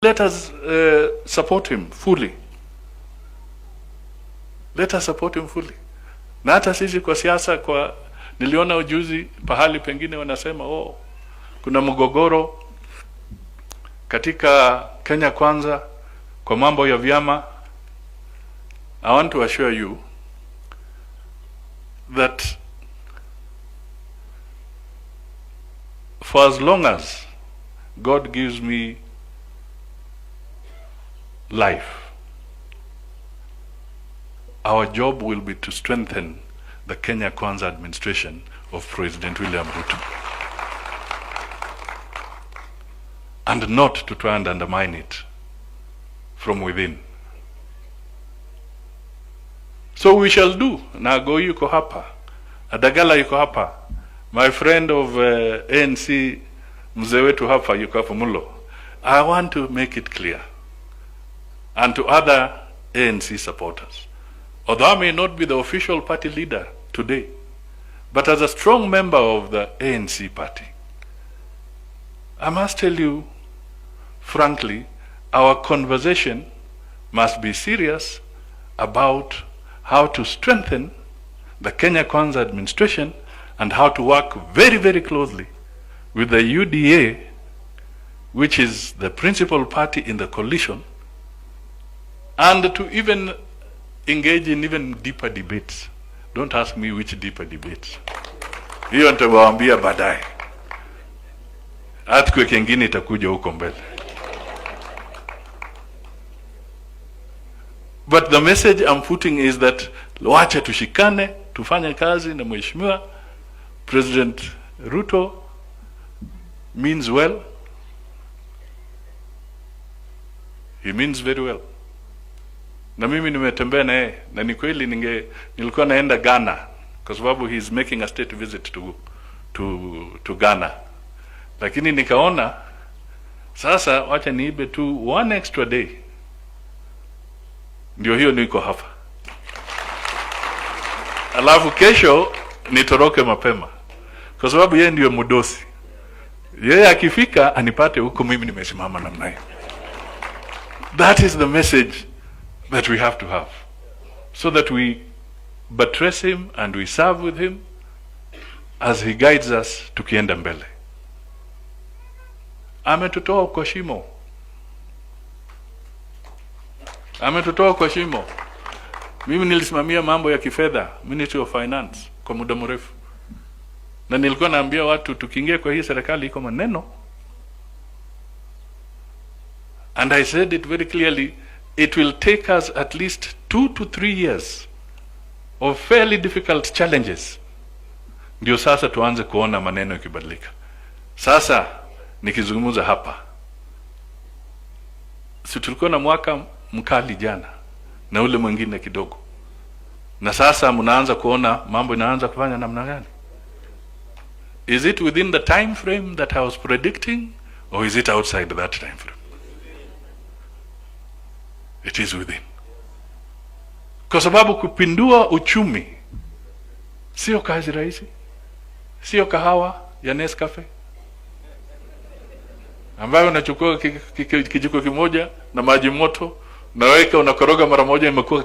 let us support him fully. Let us support him fully. Na hata sisi kwa siasa, niliona ujuzi pahali pengine wanasema kuna mgogoro katika Kenya Kwanza kwa mambo ya vyama. I want to assure you that for as long as God gives me life, our job will be to strengthen the Kenya Kwanza administration of President William Ruto, and not to try and undermine it from within. So we shall do. Nago yuko hapa, Adagala yuko hapa, my friend of ANC mzee wetu hapa yuko hapa Mulo. I want to make it clear, and to other ANC supporters, although I may not be the official party leader today, but as a strong member of the ANC party, I must tell you frankly, our conversation must be serious about how to strengthen the Kenya Kwanza administration and how to work very, very closely with the UDA, which is the principal party in the coalition, and to even engage in even deeper debates. Don't ask me which deeper debates. Hiyo nitawaambia baadaye. Earthquake ingine itakuja huko mbele. But the message I'm putting is that wacha tushikane, tufanye kazi na Mheshimiwa President Ruto means well. He means very well. Na mimi nimetembea naye, na ni kweli nilikuwa naenda Ghana kwa sababu he is making a state visit to Ghana. Lakini nikaona sasa wacha niibe tu one extra day. Ndio hiyo niko hapa. Alafu kesho nitoroke mapema. Kwa sababu yeye ndio mudosi. Yeye akifika anipate huko mimi nimesimama namna hiyo. That is the message that we have to have, so that we buttress him and we serve with him as he guides us tukienda mbele. Ametutoa kwa shimo. Ametutoa kwa shimo. Mimi nilisimamia mambo ya kifedha, Ministry of Finance, kwa muda mrefu. Na nilikuwa naambia watu tukiingia kwa hii serikali iko maneno. And I said it very clearly, it will take us at least 2 to 3 years of fairly difficult challenges. Ndio sasa tuanze kuona maneno yakibadilika. Sasa nikizungumza hapa, si tulikuwa na mwaka mkali jana na ule mwingine kidogo, na sasa mnaanza kuona mambo inaanza kufanya namna gani? Is it within the time frame that I was predicting, or is it outside that time frame? It is within. Kwa sababu kupindua uchumi sio kazi rahisi. Sio kahawa ya Nescafe ambayo unachukua kijiko kimoja na maji moto, naweka unakoroga mara moja, imekuwa